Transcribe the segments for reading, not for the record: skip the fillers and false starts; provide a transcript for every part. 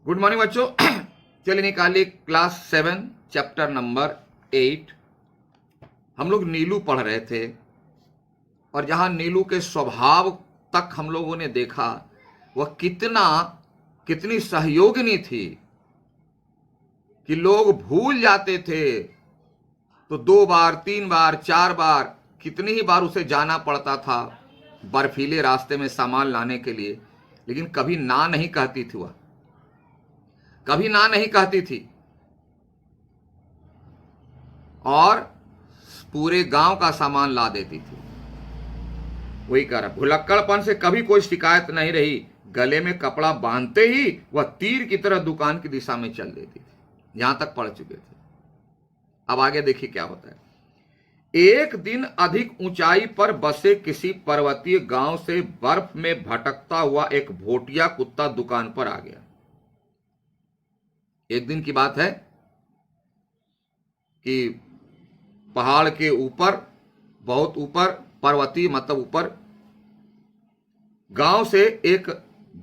Good morning बच्चों। चलिए निकालिए क्लास 7 चैप्टर नंबर 8। हम लोग नीलू पढ़ रहे थे और जहां नीलू के स्वभाव तक हम लोगों ने देखा वह कितनी सहयोगिनी थी कि लोग भूल जाते थे तो 2 बार 3 बार 4 बार कितनी ही बार उसे जाना पड़ता था बर्फीले रास्ते में सामान लाने के लिए, लेकिन कभी ना नहीं कहती थी। वह कभी ना नहीं कहती थी और पूरे गांव का सामान ला देती थी। वही कह रहा, भुलक्कड़पन से कभी कोई शिकायत नहीं रही। गले में कपड़ा बांधते ही वह तीर की तरह दुकान की दिशा में चल देती थी। यहां तक पढ़ चुके थे। अब आगे देखिए क्या होता है। एक दिन अधिक ऊंचाई पर बसे किसी पर्वतीय गांव से बर्फ में भटकता हुआ एक भोटिया कुत्ता दुकान पर आ गया। एक दिन की बात है कि पहाड़ के ऊपर, बहुत ऊपर, पर्वतीय मतलब ऊपर, गांव से एक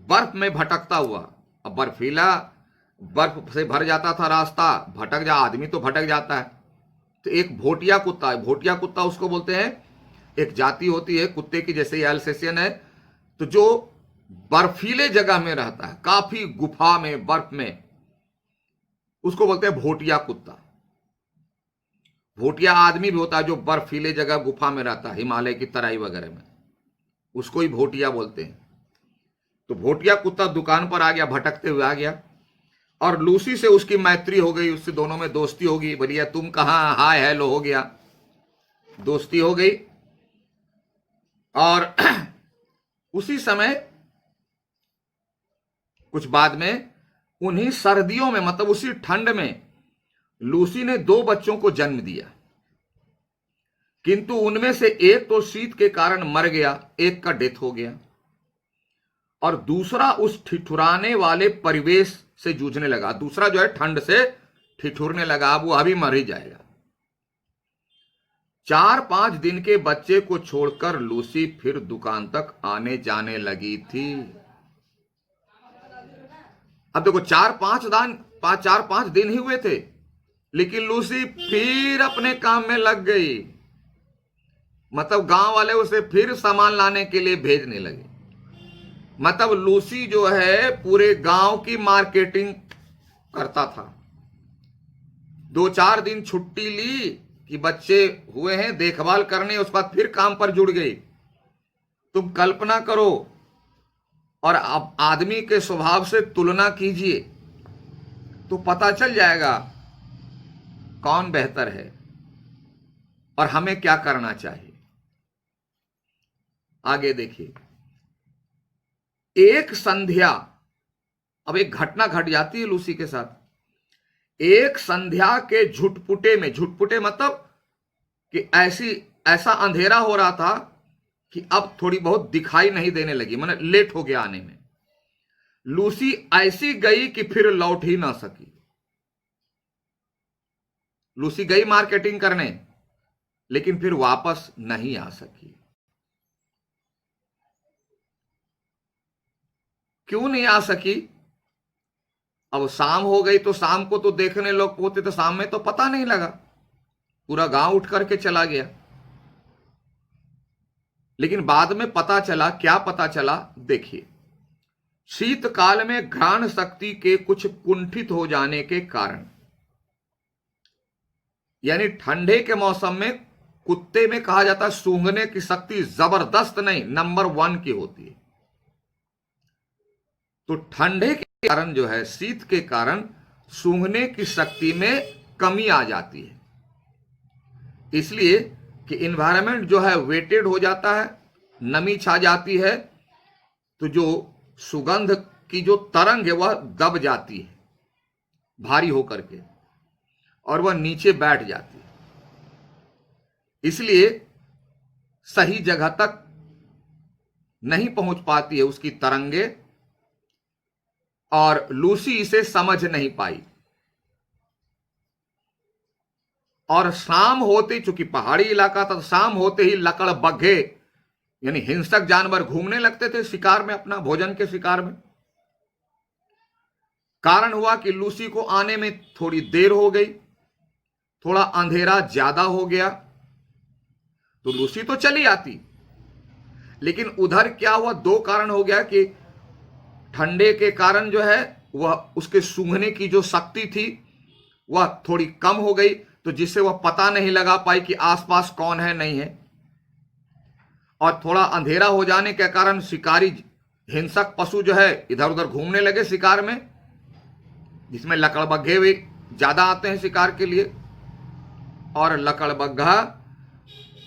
बर्फ में भटकता हुआ, अब बर्फीला, बर्फ से भर जाता था रास्ता, भटक जा आदमी तो भटक जाता है। तो एक भोटिया कुत्ता है। भोटिया कुत्ता उसको बोलते हैं, एक जाति होती है कुत्ते की, जैसे एल्सेशियन है, तो जो बर्फीले जगह में रहता है, काफी गुफा में, बर्फ में, उसको बोलते हैं भोटिया कुत्ता। भोटिया आदमी भी होता है जो बर्फीले जगह गुफा में रहता है, हिमालय की तराई वगैरह में, उसको ही भोटिया बोलते हैं। तो भोटिया कुत्ता दुकान पर आ गया, भटकते हुए आ गया और लूसी से उसकी मैत्री हो गई, उससे दोनों में दोस्ती होगी। बोलिए तुम कहां, हाय हेलो हो गया, दोस्ती हो गई। और उसी समय कुछ बाद में, उन्हीं सर्दियों में, मतलब उसी ठंड में, लूसी ने 2 बच्चों को जन्म दिया, किंतु उनमें से एक तो शीत के कारण मर गया, एक का डेथ हो गया, और दूसरा उस ठिठुराने वाले परिवेश से जूझने लगा। दूसरा जो है ठंड से ठिठुरने लगा, अब वो अभी मर ही जाएगा। 4-5 दिन के बच्चे को छोड़कर लूसी फिर दुकान तक आने जाने लगी थी। अब देखो, 4-5 दिन ही हुए थे, लेकिन लूसी फिर अपने काम में लग गई। मतलब गांव वाले उसे फिर सामान लाने के लिए भेजने लगे। मतलब लूसी जो है पूरे गांव की मार्केटिंग करता था। 2-4 दिन छुट्टी ली कि बच्चे हुए हैं, देखभाल करने, उसके बाद फिर काम पर जुड़ गई। तुम कल्पना करो, और अब आदमी के स्वभाव से तुलना कीजिए तो पता चल जाएगा कौन बेहतर है और हमें क्या करना चाहिए। आगे देखिए, एक संध्या, अब एक घटना घट जाती है लूसी के साथ। एक संध्या के झुटपुटे में, झुटपुटे मतलब कि ऐसा अंधेरा हो रहा था कि अब थोड़ी बहुत दिखाई नहीं देने लगी, माने लेट हो गया आने में। लूसी ऐसी गई कि फिर लौट ही ना सकी। लूसी गई मार्केटिंग करने, लेकिन फिर वापस नहीं आ सकी। क्यों नहीं आ सकी? अब शाम हो गई, तो शाम को तो देखने लोग पहुंचे, तो शाम में तो पता नहीं लगा, पूरा गांव उठ करके चला गया। लेकिन बाद में पता चला, क्या पता चला देखिए। शीतकाल में घ्राण शक्ति के कुछ कुंठित हो जाने के कारण, यानी ठंडे के मौसम में कुत्ते में कहा जाता है सूंघने की शक्ति जबरदस्त नहीं, नंबर 1 की होती है। तो ठंडे के कारण जो है, शीत के कारण सूंघने की शक्ति में कमी आ जाती है। इसलिए कि इन्वायरमेंट जो है वेटेड हो जाता है, नमी छा जाती है, तो जो सुगंध की जो तरंग है वह दब जाती है भारी होकर के, और वह नीचे बैठ जाती है। इसलिए सही जगह तक नहीं पहुंच पाती है उसकी तरंगे, और लूसी इसे समझ नहीं पाई। और शाम होते, चूंकि पहाड़ी इलाका था, शाम होते ही लकड़ बग्घे, यानी हिंसक जानवर घूमने लगते थे शिकार में, अपना भोजन के शिकार में। कारण हुआ कि लूसी को आने में थोड़ी देर हो गई, थोड़ा अंधेरा ज्यादा हो गया, तो लूसी तो चली आती, लेकिन उधर क्या हुआ, दो कारण हो गया कि ठंडे के कारण जो है वह उसके सूंघने की जो शक्ति थी वह थोड़ी कम हो गई, तो जिससे वह पता नहीं लगा पाई कि आसपास कौन है नहीं है। और थोड़ा अंधेरा हो जाने के कारण शिकारी हिंसक पशु जो है इधर उधर घूमने लगे शिकार में, जिसमें लकड़बग्घे भी ज्यादा आते हैं शिकार के लिए। और लकड़बग्घा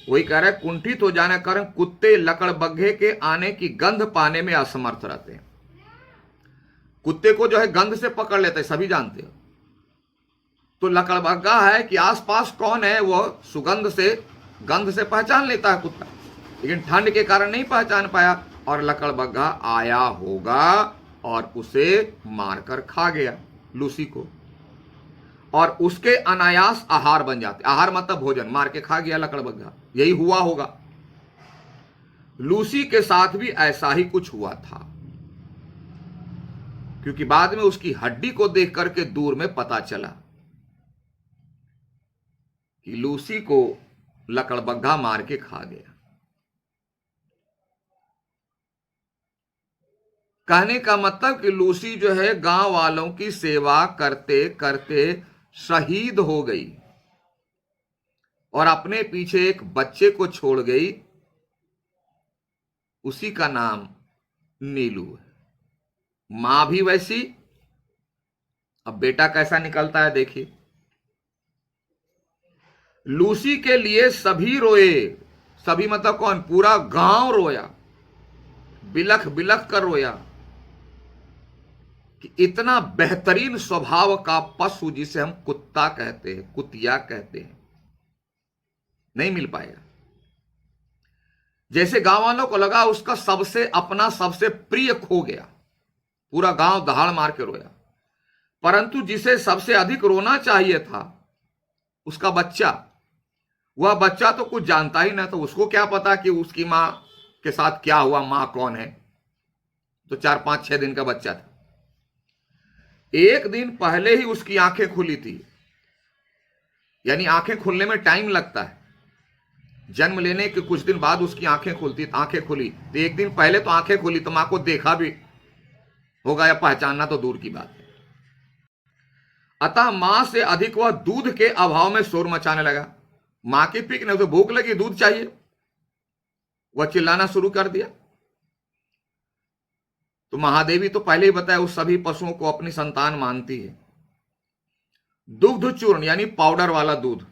वही कह रहा है, कुंठित हो जाने के कारण कुत्ते लकड़बग्घे के आने की गंध पाने में असमर्थ रहते हैं। कुत्ते को जो है गंध से पकड़ लेते हैं, सभी जानते हो। तो लकड़बग्घा है कि आसपास कौन है वह सुगंध से, गंध से पहचान लेता है कुत्ता, लेकिन ठंड के कारण नहीं पहचान पाया और लकड़बग्घा आया होगा और उसे मारकर खा गया लूसी को, और उसके अनायास आहार बन जाते। आहार मतलब भोजन, मार के खा गया लकड़बग्घा, यही हुआ होगा। लूसी के साथ भी ऐसा ही कुछ हुआ था, क्योंकि बाद में उसकी हड्डी को देख करके दूर में पता चला कि लूसी को लकड़बग्घा मार के खा गया। कहने का मतलब कि लूसी जो है गांव वालों की सेवा करते करते शहीद हो गई और अपने पीछे एक बच्चे को छोड़ गई, उसी का नाम नीलू है। मां भी वैसी, अब बेटा कैसा निकलता है देखिए। लूसी के लिए सभी रोए, सभी मतलब कौन, पूरा गांव रोया, बिलख बिलख कर रोया कि इतना बेहतरीन स्वभाव का पशु जिसे हम कुत्ता कहते हैं, कुतिया कहते हैं, नहीं मिल पाएगा। जैसे गांव वालों को लगा उसका सबसे अपना सबसे प्रिय खो गया, पूरा गांव दहाड़ मार के रोया। परंतु जिसे सबसे अधिक रोना चाहिए था, उसका बच्चा, वह बच्चा तो कुछ जानता ही ना, तो उसको क्या पता कि उसकी मां के साथ क्या हुआ, मां कौन है। तो 4-5-6 दिन का बच्चा था। एक दिन पहले ही उसकी आंखें खुली थी, यानी आंखें खुलने में टाइम लगता है, जन्म लेने के कुछ दिन बाद उसकी आंखें खुली, तो एक दिन पहले तो आंखें खुली, तो मां को देखा भी होगा या पहचानना तो दूर की बात है। अतः मां से अधिक वह दूध के अभाव में शोर मचाने लगा। मां की पीक ने, उसे भूख लगी, दूध चाहिए, वह चिल्लाना शुरू कर दिया। तो महादेवी तो पहले ही बताया उस सभी पशुओं को अपनी संतान मानती है। दुग्ध चूर्ण यानी पाउडर वाला दूध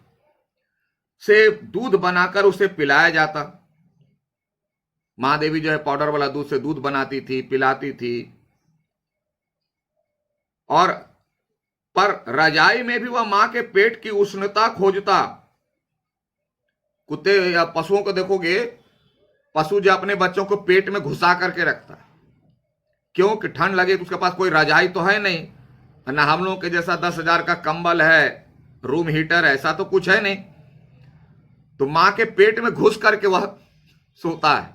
से दूध बनाकर उसे पिलाया जाता। महादेवी जो है पाउडर वाला दूध से दूध बनाती थी, पिलाती थी। और पर रजाई में भी वह मां के पेट की उष्णता खोजता। कुत्ते या पशुओं को देखोगे, पशु जो अपने बच्चों को पेट में घुसा करके रखता है, क्यों कि ठंड लगे, तो उसके पास कोई रजाई तो है नहीं, ना हम लोगों के जैसा 10,000 का कंबल है, रूम हीटर, ऐसा तो कुछ है नहीं। तो मां के पेट में घुस करके वह सोता है,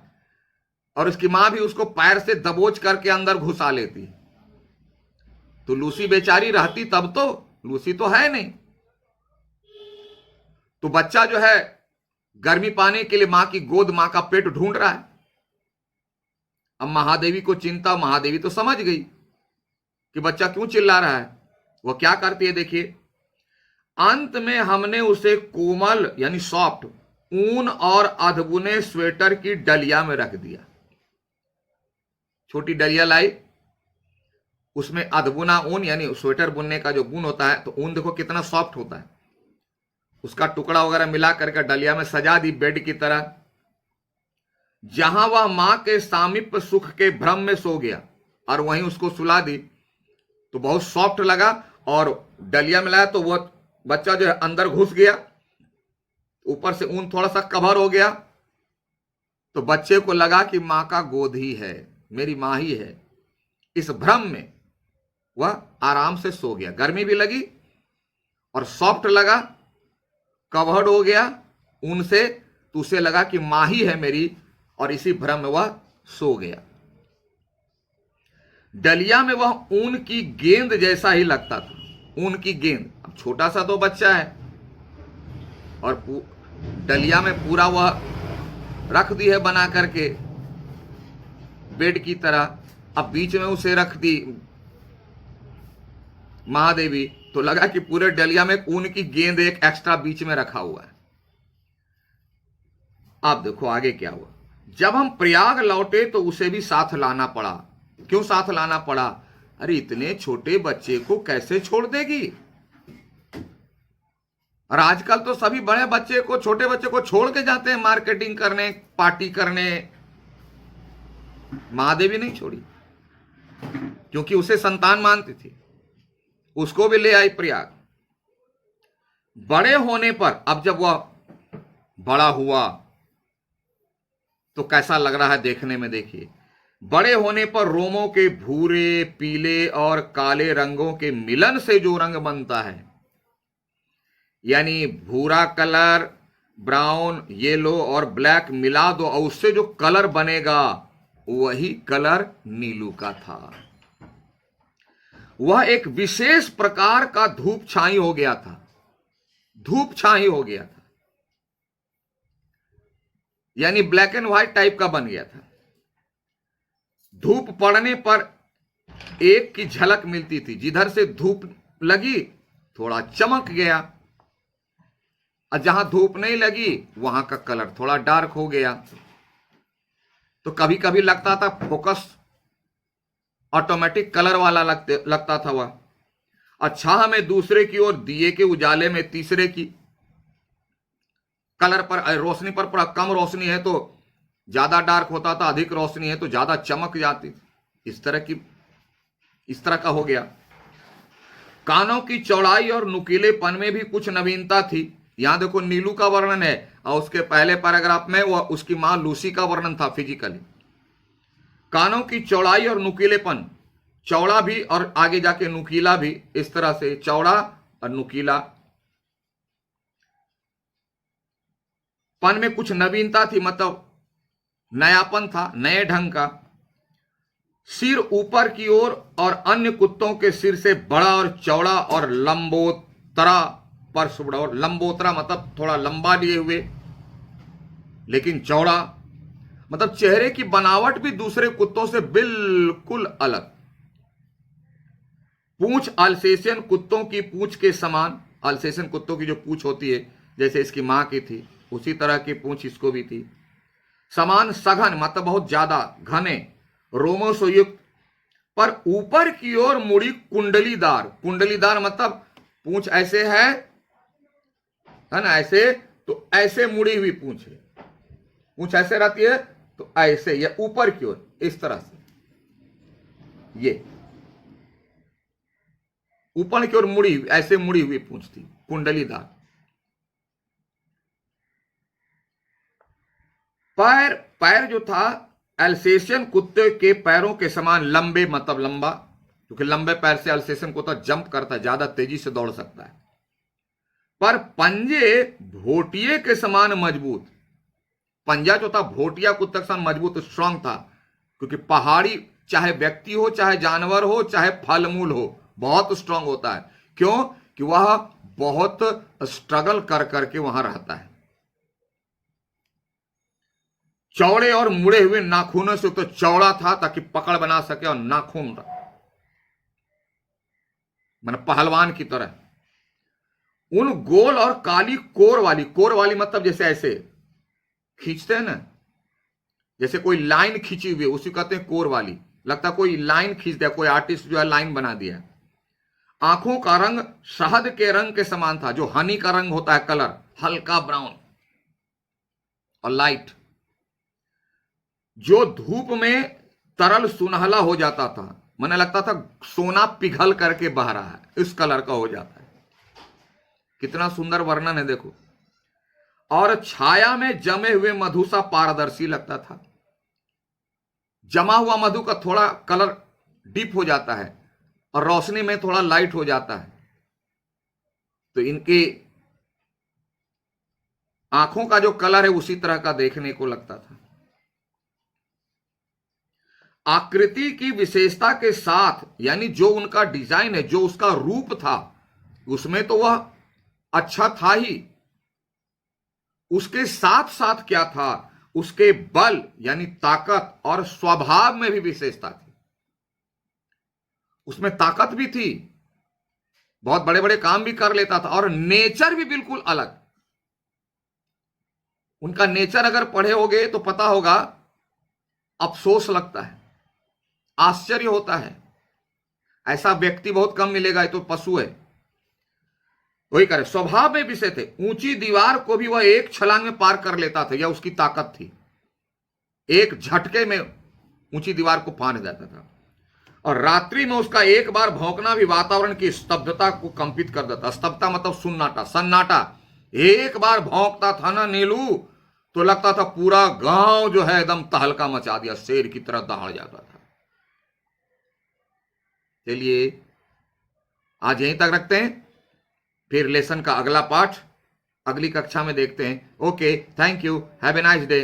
और उसकी मां भी उसको पैर से दबोच करके अंदर घुसा लेती। तो लूसी बेचारी रहती तब तो, लूसी तो है नहीं। तो बच्चा जो है गर्मी पाने के लिए मां की गोद, मां का पेट ढूंढ रहा है। अब महादेवी को चिंता, महादेवी तो समझ गई कि बच्चा क्यों चिल्ला रहा है। वह क्या करती है देखिए, अंत में हमने उसे कोमल यानी सॉफ्ट ऊन और अधबुने स्वेटर की डलिया में रख दिया। छोटी डलिया लाई, उसमें अधबुना ऊन यानी स्वेटर बुनने का जो ऊन होता है, तो ऊन देखो कितना सॉफ्ट होता है, उसका टुकड़ा वगैरह मिला करके डलिया में सजा दी बेड की तरह। जहां वह मां के सामीप्य सुख के भ्रम में सो गया और वहीं उसको सुला दी, तो बहुत सॉफ्ट लगा, और डलिया में लाया तो वह बच्चा जो है अंदर घुस गया, ऊपर से ऊन थोड़ा सा कवर हो गया, तो बच्चे को लगा कि मां का गोद ही है, मेरी मां ही है। इस भ्रम में वह आराम से सो गया, गर्मी भी लगी और सॉफ्ट लगा, कवर्ड हो गया ऊन से, तो उसे लगा कि मां ही है मेरी, और इसी भ्रम में वह सो गया। डलिया में वह ऊन की गेंद जैसा ही लगता था, ऊन की गेंद। अब छोटा सा तो बच्चा है और डलिया में पूरा वह रख दी है बना करके बेड की तरह। अब बीच में उसे रख दी महादेवी, तो लगा कि पूरे डलिया में ऊन की गेंद एक एक्स्ट्रा बीच में रखा हुआ है। आप देखो आगे क्या हुआ। जब हम प्रयाग लौटे तो उसे भी साथ लाना पड़ा। क्यों साथ लाना पड़ा? अरे इतने छोटे बच्चे को कैसे छोड़ देगी? और आजकल तो सभी बड़े बच्चे को, छोटे बच्चे को छोड़ के जाते हैं मार्केटिंग करने, पार्टी करने। महादेवी नहीं छोड़ी, क्योंकि उसे संतान मानती थी, उसको भी ले आई प्रयाग। बड़े होने पर, अब जब वह बड़ा हुआ तो कैसा लग रहा है देखने में, देखिए। बड़े होने पर रोमों के भूरे, पीले और काले रंगों के मिलन से जो रंग बनता है, यानी भूरा कलर, ब्राउन, येलो और ब्लैक मिला दो और उससे जो कलर बनेगा वही कलर नीलू का था। वह एक विशेष प्रकार का धूप छाई हो गया था, धूप छाई हो गया था, यानी ब्लैक एंड व्हाइट टाइप का बन गया था। धूप पड़ने पर एक की झलक मिलती थी, जिधर से धूप लगी थोड़ा चमक गया, और जहां धूप नहीं लगी वहां का कलर थोड़ा डार्क हो गया। तो कभी कभी लगता था फोकस ऑटोमेटिक कलर वाला लगता था वह। अच्छा, में दूसरे की ओर, दिए के उजाले में तीसरे की कलर पर, रोशनी पर कम रोशनी है तो ज्यादा डार्क होता था, अधिक रोशनी है तो ज्यादा चमक जाती थी। इस तरह का हो गया। कानों की चौड़ाई और नुकीलेपन में भी कुछ नवीनता थी। यहां देखो नीलू का वर्णन है और उसके पहले पैराग्राफ में वह उसकी मां लूसी का वर्णन था फिजिकली। कानों की चौड़ाई और नुकीलेपन, चौड़ा भी और आगे जाके नुकीला भी, इस तरह से चौड़ा और नुकीला पन में कुछ नवीनता थी, मतलब नयापन था, नए ढंग का। सिर ऊपर की ओर और अन्य कुत्तों के सिर से बड़ा और चौड़ा और लंबोतरा पर सुबड़ा, और लंबोतरा मतलब थोड़ा लंबा लिए हुए लेकिन चौड़ा, मतलब चेहरे की बनावट भी दूसरे कुत्तों से बिल्कुल अलग। पूंछ अल्सेशियन कुत्तों की पूंछ के समान, अल्सेशियन कुत्तों की जो पूंछ होती है जैसे इसकी मां की थी उसी तरह की पूंछ इसको भी थी। समान सघन मतलब बहुत ज्यादा घने रोमों से युक्त, पर ऊपर की ओर मुड़ी कुंडलीदार। कुंडलीदार मतलब पूंछ ऐसे है ना, ऐसे, तो ऐसे मुड़ी हुई पूंछ है। पूंछ ऐसे रहती है तो ऐसे, या ऊपर की ओर इस तरह से, ये ऊपर की ओर मुड़ी, ऐसे मुड़ी हुई पूंछ थी, कुंडलीदार। पैर जो था अल्सेशियन कुत्ते के पैरों के समान लंबे, मतलब लंबा, क्योंकि लंबे पैर से अल्सेशियन कुत्ता जंप करता है, ज्यादा तेजी से दौड़ सकता है। पर पंजे भोटिये के समान मजबूत। पंजा जो था भोटिया कुत्ते के समान मजबूत, स्ट्रांग था, क्योंकि पहाड़ी चाहे व्यक्ति हो, चाहे जानवर हो, चाहे फल मूल हो, बहुत स्ट्रांग होता है। क्यों? कि वह बहुत स्ट्रगल कर करके वहां रहता है। चौड़े और मुड़े हुए नाखूनों से तो चौड़ा था ताकि पकड़ बना सके, और नाखून मतलब पहलवान की तरह। उन गोल और काली कोर वाली मतलब जैसे ऐसे खींचते हैं ना, जैसे कोई लाइन खींची हुई, उसी कहते हैं कोर वाली। लगता कोई लाइन खींच दिया, कोई आर्टिस्ट जो है लाइन बना दिया। आंखों का रंग शहद के रंग के समान था, जो हनी का रंग होता है, कलर हल्का ब्राउन और लाइट, जो धूप में तरल सुनहला हो जाता था। मैंने लगता था सोना पिघल करके बह रहा है, इस कलर का हो जाता है। कितना सुंदर वर्णन है देखो। और छाया में जमे हुए मधु सा पारदर्शी लगता था। जमा हुआ मधु का थोड़ा कलर डीप हो जाता है और रोशनी में थोड़ा लाइट हो जाता है, तो इनकी आंखों का जो कलर है उसी तरह का देखने को लगता था। आकृति की विशेषता के साथ, यानी जो उनका डिजाइन है, जो उसका रूप था, उसमें तो वह अच्छा था ही, उसके साथ साथ क्या था, उसके बल यानी ताकत और स्वभाव में भी विशेषता थी। उसमें ताकत भी थी, बहुत बड़े बड़े काम भी कर लेता था, और नेचर भी बिल्कुल अलग। उनका नेचर अगर पढ़े होगे तो पता होगा, अफसोस लगता है, आश्चर्य होता है, ऐसा व्यक्ति बहुत कम मिलेगा, ये तो पशु है। वही करे, स्वभाव में विषय थे, ऊंची दीवार को भी वह एक छलांग में पार कर लेता था, यह उसकी ताकत थी, एक झटके में ऊंची दीवार को फाड़ जाता था। और रात्रि में उसका एक बार भौंकना भी वातावरण की स्तब्धता को कंपित कर देता। स्तब्धता मतलब सुन्नाटा, सन्नाटा। एक बार भौंकता था ना नीलू, तो लगता था पूरा गांव जो है एकदम तहलका मचा दिया, शेर की तरह दहाड़ जाता था। चलिए आज यहीं तक रखते हैं, फिर लेसन का अगला पाठ अगली कक्षा में देखते हैं। Okay, thank you, have a nice day.